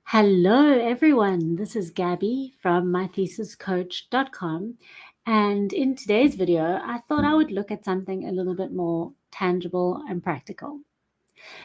Hello, everyone. This is Gabby from mythesiscoach.com. And in today's video, I thought I would look at something a little bit more tangible and practical.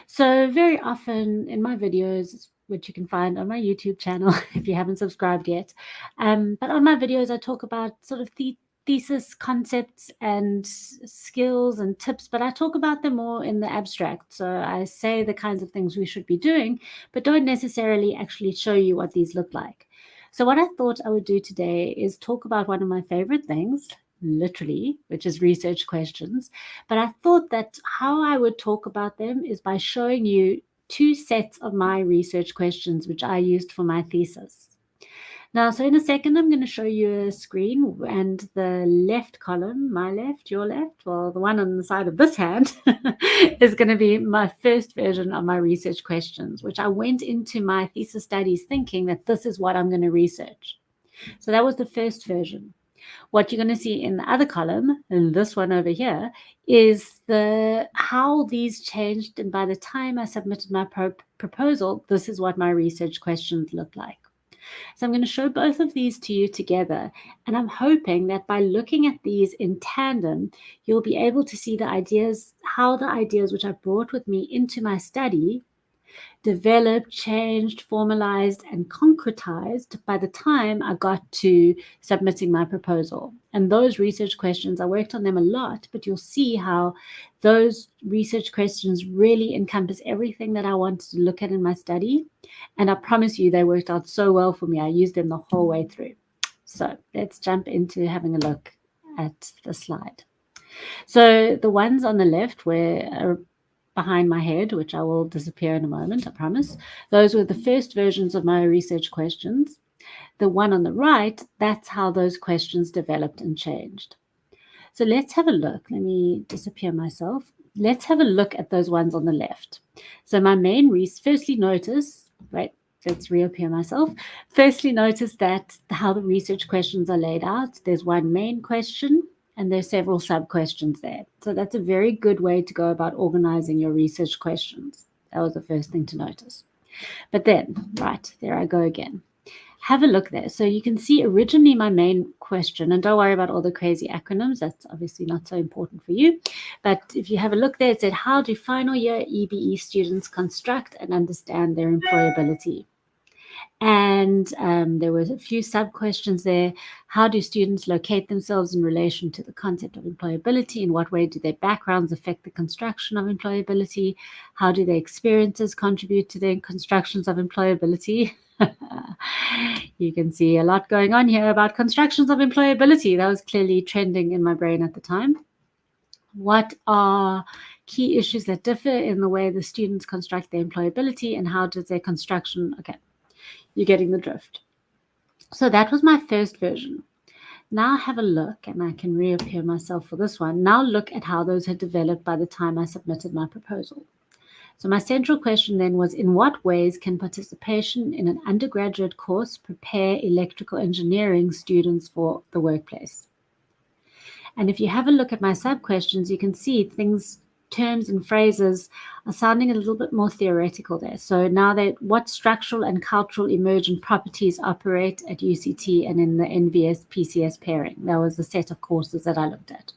So very often in my videos, which you can find on my YouTube channel if you haven't subscribed yet, but on my videos, I talk about sort of the thesis concepts and skills and tips, but I talk about them more in the abstract. So I say the kinds of things we should be doing, but don't necessarily actually show you what these look like. So what I thought I would do today is talk about one of my favorite things, literally, which is research questions. But I thought that how I would talk about them is by showing you two sets of my research questions, which I used for my thesis. Now, so in a second, I'm going to show you a screen, and the left column, my left, your left, well, the one on the side of this hand is going to be my first version of my research questions, which I went into my thesis studies thinking that this is what I'm going to research. So that was the first version. What you're going to see in the other column, and this one over here, is how these changed. And by the time I submitted my proposal, this is what my research questions look like. So I'm going to show both of these to you together. And I'm hoping that by looking at these in tandem, you'll be able to see the ideas, how the ideas which I brought with me into my study developed, changed, formalized, and concretized by the time I got to submitting my proposal. And those research questions, I worked on them a lot, but you'll see how those research questions really encompass everything that I wanted to look at in my study. And I promise you, they worked out so well for me. I used them the whole way through. So let's jump into having a look at the slide. So the ones on the left were behind my head, which I will disappear in a moment, I promise. Those were the first versions of my research questions. The one on the right, that's how those questions developed and changed. So let's have a look. Let me disappear myself. Let's have a look at those ones on the left. So my main firstly notice, right, let's reappear myself. Firstly notice that how the research questions are laid out. There's one main question, and there's several sub-questions there. So that's a very good way to go about organizing your research questions. That was the first thing to notice. But then, right, there I go again. Have a look there. So you can see originally my main question, and don't worry about all the crazy acronyms. That's obviously not so important for you. But if you have a look there, it said, how do final year EBE students construct and understand their employability? And there were a few sub-questions there. How do students locate themselves in relation to the concept of employability? In what way do their backgrounds affect the construction of employability? How do their experiences contribute to the constructions of employability? You can see a lot going on here about constructions of employability. That was clearly trending in my brain at the time. What are key issues that differ in the way the students construct their employability, and how does their construction, okay, you're getting the drift. So that was my first version. Now have a look, and I can reappear myself for this one. Now look at how those had developed by the time I submitted my proposal. So my central question then was, in what ways can participation in an undergraduate course prepare electrical engineering students for the workplace? And if you have a look at my sub-questions, you can see terms and phrases are sounding a little bit more theoretical there. So now what structural and cultural emergent properties operate at UCT and in the NVS PCS pairing? That was the set of courses that I looked at.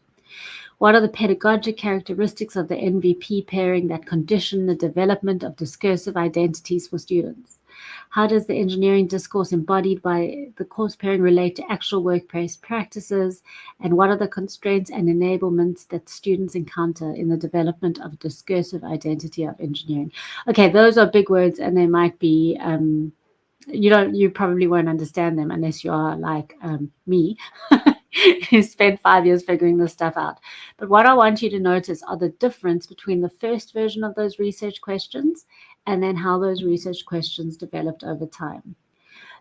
What are the pedagogic characteristics of the NVP pairing that condition the development of discursive identities for students? How does the engineering discourse embodied by the course pairing relate to actual workplace practices? And what are the constraints and enablements that students encounter in the development of a discursive identity of engineering? Okay, those are big words, and they might be, you probably won't understand them unless you are like me, who spent 5 years figuring this stuff out. But what I want you to notice are the difference between the first version of those research questions and then how those research questions developed over time.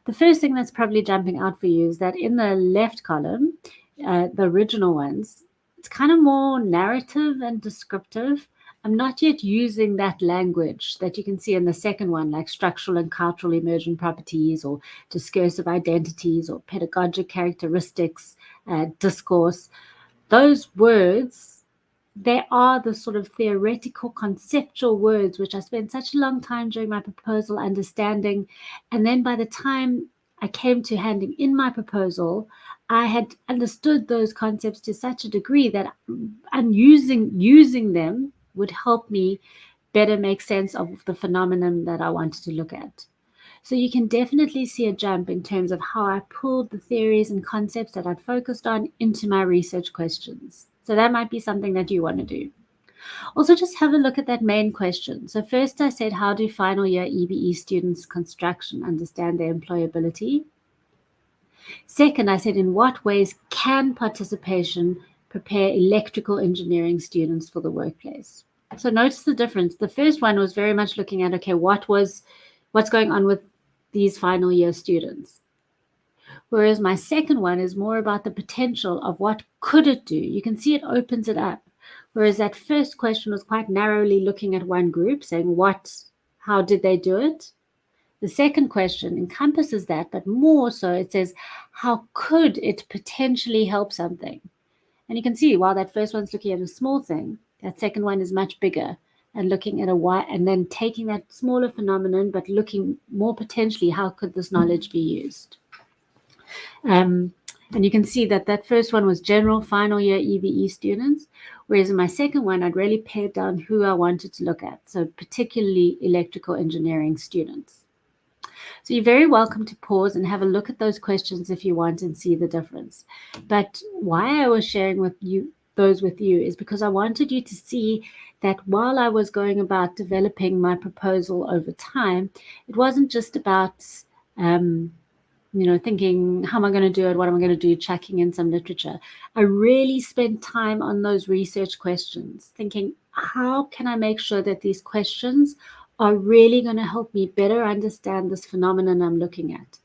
The first thing that's probably jumping out for you is that in the left column, the original ones, it's kind of more narrative and descriptive. I'm not yet using that language that you can see in the second one, like structural and cultural emergent properties or discursive identities or pedagogic characteristics, discourse. Those words they are the sort of theoretical, conceptual words which I spent such a long time during my proposal understanding. And then by the time I came to handing in my proposal, I had understood those concepts to such a degree that and using them would help me better make sense of the phenomenon that I wanted to look at. So you can definitely see a jump in terms of how I pulled the theories and concepts that I'd focused on into my research questions. So that might be something that you want to do. Also, just have a look at that main question. So first I said, how do final year EBE students construction understand their employability? Second, I said, in what ways can participation prepare electrical engineering students for the workplace? So notice the difference. The first one was very much looking at, okay, what's going on with these final year students? Whereas my second one is more about the potential of what could it do. You can see it opens it up. Whereas that first question was quite narrowly looking at one group, saying how did they do it? The second question encompasses that, but more so it says, how could it potentially help something? And you can see while that first one's looking at a small thing, that second one is much bigger and looking at a why, and then taking that smaller phenomenon, but looking more potentially, how could this knowledge be used? And you can see that that first one was general final year EBE students, whereas in my second one, I'd really pared down who I wanted to look at, so particularly electrical engineering students. So you're very welcome to pause and have a look at those questions if you want and see the difference. But why I was sharing those with you is because I wanted you to see that while I was going about developing my proposal over time, it wasn't just about thinking, how am I going to do it? What am I going to do? Chucking in some literature. I really spent time on those research questions, thinking, how can I make sure that these questions are really going to help me better understand this phenomenon I'm looking at?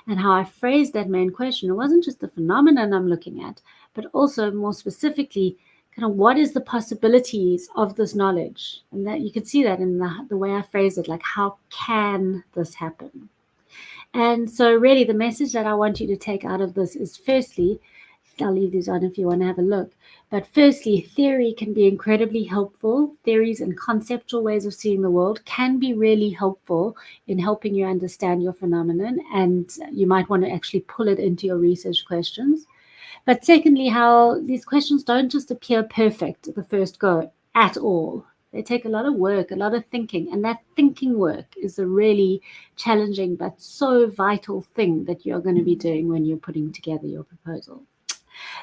And how I phrased that main question, it wasn't just the phenomenon I'm looking at, but also more specifically, kind of what is the possibilities of this knowledge? And that you can see that in the way I phrased it, like how can this happen? And so really the message that I want you to take out of this is, firstly, I'll leave these on if you want to have a look, but firstly, theory can be incredibly helpful. Theories and conceptual ways of seeing the world can be really helpful in helping you understand your phenomenon, and you might want to actually pull it into your research questions. But secondly, how these questions don't just appear perfect at the first go at all. They take a lot of work, a lot of thinking, and that thinking work is a really challenging but so vital thing that you're going to be doing when you're putting together your proposal.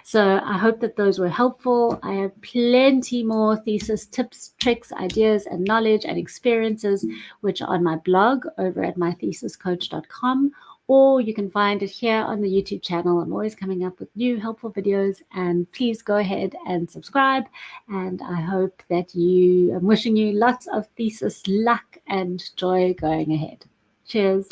So I hope that those were helpful. I have plenty more thesis tips, tricks, ideas, and knowledge and experiences, which are on my blog over at mythesiscoach.com, or you can find it here on the YouTube channel. I'm always coming up with new helpful videos, and please go ahead and subscribe. And I hope that I'm wishing you lots of thesis luck and joy going ahead. Cheers.